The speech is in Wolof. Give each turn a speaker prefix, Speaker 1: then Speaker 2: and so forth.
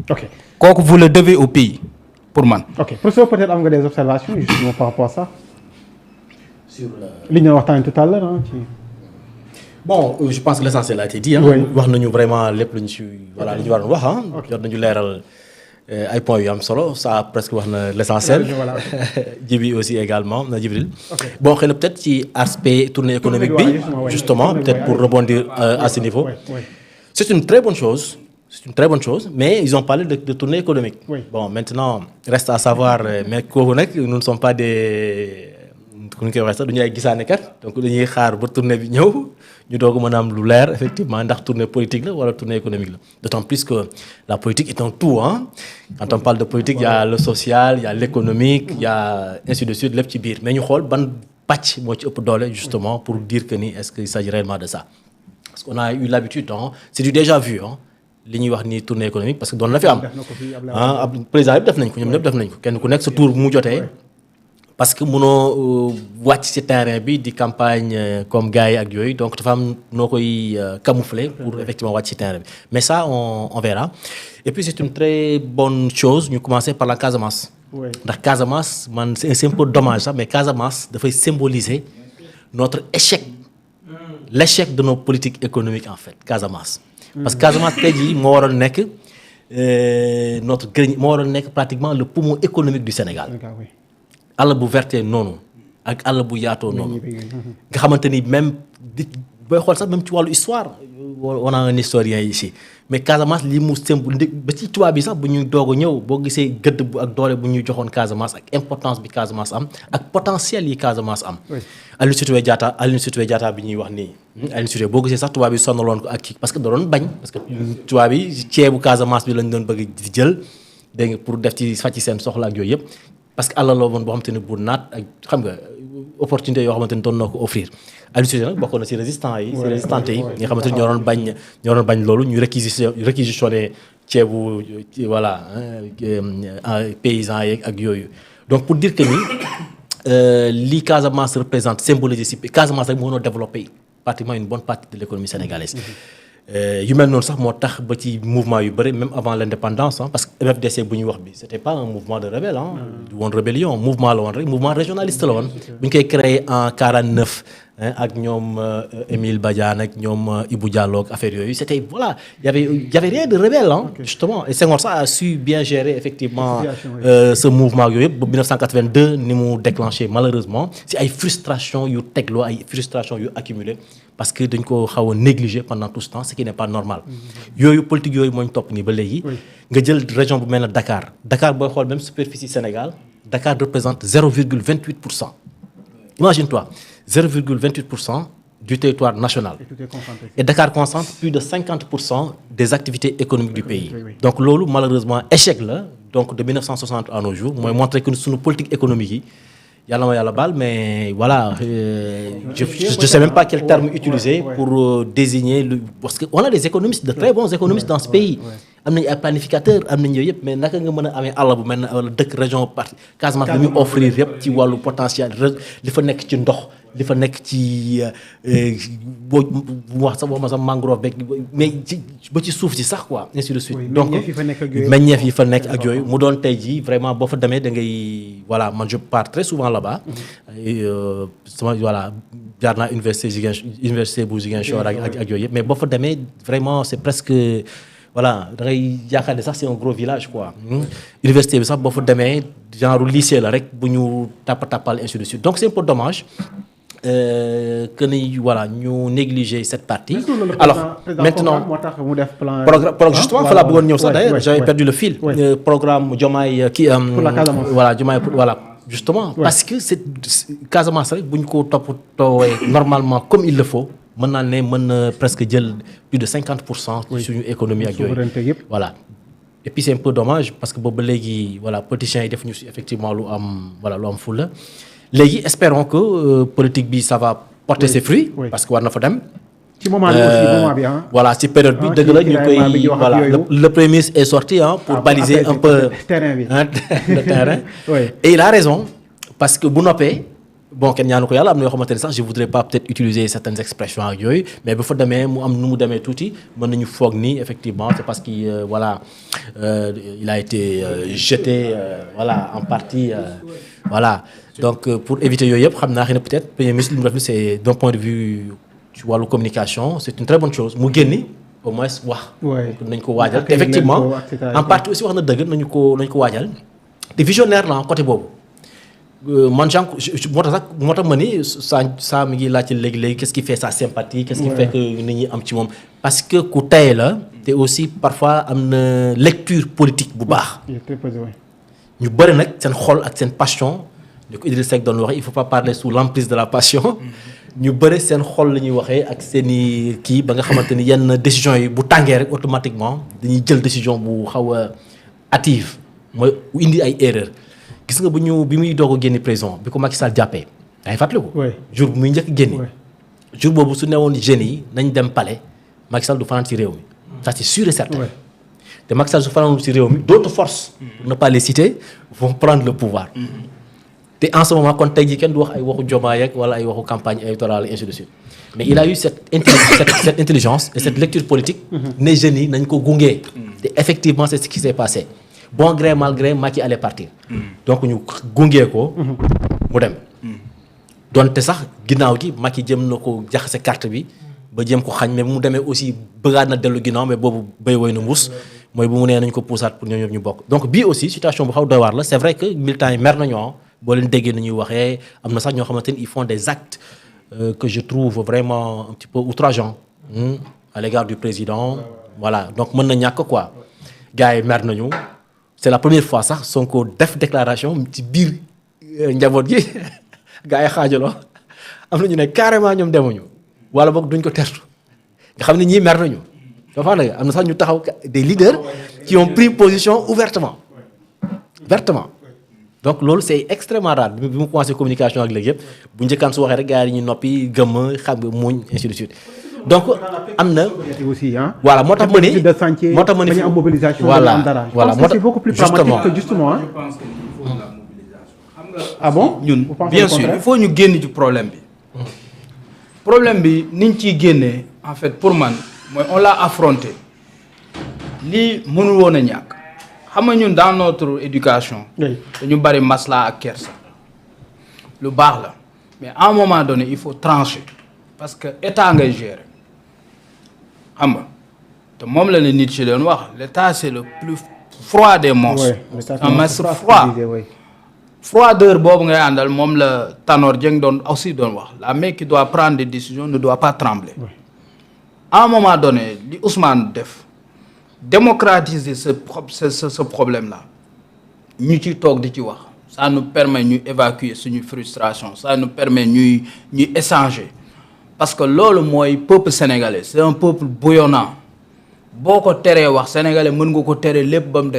Speaker 1: ok
Speaker 2: kooku vous le devez au pays pour man.
Speaker 1: ok professeur peut-être am nga des observations justement par rapport à ça.
Speaker 3: sur
Speaker 1: li ñu waxtaan tout à l'heure ci.
Speaker 3: bon je pense que l'essentiel a été dit wax nañu vraiment lépp lu ñu si voilà li ñu waroon wax jot nañu leeral ay points yu am solo ça presque wax na l'essentiel.
Speaker 1: voilà
Speaker 3: Djibi aussi également na Djibril. bon xëy na peut-être ci aspect tournée économique bi justement peut-être pour rebondir à ce niveau. C'est une très bonne chose. C'est une très bonne chose, mais ils ont parlé de tournée économique. Bon, maintenant, reste à savoir, mais nous ne sommes pas des... donc dañuy xaar ba tournée bi ñëw ñu doog a mën a am lu leer effectivement ndax tournée politique la wala tournée économique la d'autant plus que la politique est un tout quand on parle de politique il y a le social il y a l'économique il y a ainsi de suite lépp ci biir mais ñu xool ban pàcc moo ci ëpp doole justement pour dire que ni est-ce qu'il s'agit réellement de ça parce qu'on a eu l'habitude c'est du déjà vu li ñuy wax ni tournée économique parce que doon na fi am président yëpp def nañ ko ñoom ñëpp def nañ ko kenn ku nekk sa tour bu mu jotee parce que mënoo wàcc ci terrain bi di campagne comme gars yi ak yooyu donc dafa am noo koy camoufler pour effectivement wàcc ci terrain bi mais ça on verra et puis c'est une très bonne chose ñu commencer par la Casamance ndax Casamance man c'est un peu dommage sax mais Casamance dafay symboliser notre échec l'échec de nos politiques économiques en fait Casamance parce que Casamance tey jii moo waroon nekk notre grenier moo waroon nekk pratiquement le poumon économique du Sénégal àll bu verte noonu ak àll bu yaatoo noonu nga xamante ni même booy xool sax même ci wàllu histoire on a un historien ici mais Casamance lii mu symbole ba ci tubaab bi sax bu ñuy doog a ñëw boo gisee gëdd bu ak doole bu ñuy joxoon Casamance ak importance bi Casamance am ak potentiel yi Casamance am Aline Sitoé Diatta bi ñuy wax nii Aline Sitoé boo gisee sax tubaab bi sonaloon ko ak kii parce que da doon bañ parce que tubaab bi ceebu Casamance bi lañ doon bëgg di jël dégg nga pour def ci fàcc seen soxla ak yooyu yëpp parce que àll la woon boo xamante ne bu naat ak xam nga opportunité yoo xamante ne doon na ko offrir Aline Sitoé nag bokkoon na ci résistants yi ci résistantes yi nga xamante ne ñoo doon bañ loolu ñu réquisitionné ceebu voilà paysans yeeg ak yooyu donc pour dire que ni li Casamance représente symbolise ci Casamance rek moo noo développé pratiquement une bonne partie de l'économie sénégalaise yu mel noonu sax moo tax ba ci mouvement yu bëri même avant l'indépendance parce que MFDC bu ñuy wax bi c'était pas un mouvement de rebelle du woon rébellion mouvement la woon rek mouvement régionaliste la woon bu ñu koy créé en 49 ak ñoom Émile Badiane ak ñoom Ibou Diallo ak affaire yooyu c'était voilà y avait rien de rebelle justement et Senghor ça a su bien gérer effectivement ce mouvement yooyu yëpp ba 1982 ni mu déclenché malheureusement si ay frustration yu tegloo ay frustration yu accumulé parce que dañ ko xaw a négligé pendant tout ce temps ce qui n'est pas normal yooyu politique yooyu moo ñu topp nii ba léegi nga jël région bu mel ne Dakar booy xool même superficie Sénégal Dakar représente 0,28%. Imagine-toi 0,28% du territoire national et Dakar concentre plus de 50% des activités économiques du pays donc loolu malheureusement échec la donc de 1960 à nos jours mooy montrer que suñu politique économique yi yàlla ma yàlla baal mais voilà je sais même pas quel terme utiliser pour désigner parce que on a des économistes de très bons économistes dans ce pays am nañu ay planificateurs am nañu yooyu yëpp mais naka nga mën a amee àll bu mel ne wala dëkk région partie Casamance li muy offrir yëpp ci wàllu potentiel li fa nekk ci ndox li fa nekk ci boo wax sax waxuma sax mangrove beeg mais ba ci suuf si sax quoi ainsi de suite donc meññeef yi fa nekk ak yooyu mu doon tey jii vraiment boo fa demee da ngay voilà man je pars très souvent là-bas sama voilà jaar naa université bu Ziguinchor ak yooyu yëpp mais boo fa demee vraiment c'est presque voilà da ngay yaakaar ne sax c'est un gros village quoi université bi sax boo fa demee genre lycée la rek bu ñu tappal ainsi de suite donc c'est un peu dommage que ni voilà ñu négliger cette partie. Alors maintenant programme justement fa laa bëggoon ñëw sax d'ailleurs j'avais perdu le fil. Programme Diomaye kii voilà Diomaye voilà justement parce que c'est Casamance rek bu ñu ko toppatoowee normalement comme il le faut mën naa ne mën na presque jël plus de 50% suñu économie ak yooyu voilà. Et puis c'est un peu dommage parce que boobu ba léegi voilà politiciens yi def ñu si effectivement lu am fulla léegi espérons que politique bi ça va porter ses fruits parce que war na fa dem
Speaker 1: ci moment bi aussi moment bi
Speaker 3: voilà ci période bi dëgg la ñu koy voilà le premier ministre est sorti pour baliser un peu
Speaker 1: terrain bi
Speaker 3: le terrain et il a raison parce que bu noppee bon kenn ñaanu ko yàlla am na yoo xamante ne sax je voudrais pas peut-être utiliser certaines expressions ak yooyu mais bu fa demee mu am nu mu demee tuuti mën nañu foog ni effectivement c'est parce que voilà il a été jeté voilà en partie voilà donc pour éviter yooyu yëpp xam naa xëy na peut-être premier ministre li mu def ni c'est d'un point de vue ci wàllu communication c'est une très bonne chose mu génni au moins wax. nañ ko waajal te effectivement en partie aussi wax na dëgg nañu ko waajal te visionnaire la côté boobu. man moo tax ma ni saa mi ngi laajte léegi qu'est-ce qui fait sa sympathie qu'est-ce qui fait que nit ñi am ci moom parce que ku tey la te aussi parfois am na lecture politique bu baax ñu bëri nag seen xol ak seen passion ni ko Idriss Seck doon waxee il faut pas parler sous l'emprise de la passion ñu bëri seen xol la ñuy waxee ak seen i kii ba nga xamante ni yenn décision yi bu tàngee rek automatiquement dañuy jël décision bu xaw a hâtive mooy indi ay erreur gis nga bi muy doog a génn prison bi ko Macky Sall jàppee yaa ngi fàttaliku. jour bu muy njëkk génn. jour boobu su newoon jeunes yi nañ dem palais Macky Sall du fanaan ci réew mi. ça c'est sûr et certain. te Macky Sall su fanaanul ci réew mi d'autres forces. pour ne pas les citer vont prendre le pouvoir. te en ce moment kon tey jii kenn du wax ay waxu Diomaye ak wala ay waxu campagne électorale et ainsi de suite mais il a eu cette intelligence et cette lecture politique. ne jeunes yi nañ ko gunge. te effectivement c'est ce qui s'est passé. bon gré mal gré Macky allait partir. donc ñu gungee ko. mu dem. donte sax ginnaaw gi Macky jëm na ko jaxase carte bi ba jëm ko xañ mais bu mu demee aussi bëggaat na dellu ginnaaw mais boobu béy woy na mbuus mooy bu mu nee nañ ko puusaat pour ñoom ñu bokk. donc bii aussi situation bu xaw doy waar la c'est vrai que militants yi mer nañu boo leen déggee nañuy waxee am na sax ñoo xamante ni ils font des actes que je trouve vraiment un petit peu outrageants à l'égard du président voilà donc mën na ñàkk quoi gars yi mer nañu. c'est la première fois sax Sonko def déclaration ci biir njaboot gi gars yi xaajaloo am na ñu ne carrément ñoom demuñu wala boog duñ ko tertu nga xam ne ñii mer nañu dafa am na sax ñu taxaw des leaders qui ont pris position ouvertement donc loolu c'est extrêmement rare bi mu commencé communication ak léegi yëpp bu njëkkaan su waxee rek gars yi ñu noppi gëmm xam nga muñ ainsi de suite donc am na. voilà moo tax ma ni
Speaker 1: mobilisation.
Speaker 3: voilà moo tax
Speaker 1: c'est beaucoup plus pragmatique que justement.
Speaker 4: je pense qu'il faut de la mobilisation. xam nga
Speaker 1: ah bon
Speaker 4: ñun bien sûr il faut ñu génn ci problème bi. problème bi niñ ciy génnee en fait pour man mooy on l'a affronté lii mënul woon a ñàkk xam nga ñun dans notre éducation. dañu bari masla ak kersa. lu baax la mais à un moment donné il faut trancher parce que état ngay gérer. xam nga te moom la nit ci doon wax l'état c'est le plus froid des monstres. un monstre froid. froideur boobu ngay àndal moom la Tanor Dieng doon wax la main qui doit prendre des décisions ne doit pas trembler. à un moment donné li Ousmane def démocratiser ce problème là ñu ci toog di ci wax ça nous permet ñu évacuer suñu frustration ça nous permet ñuy échanger. parce que loolu mooy peuple sénégalais c'est un peuple bouillonnant boo ko teree wax sénégalais mën nga ko teree lépp ba mu des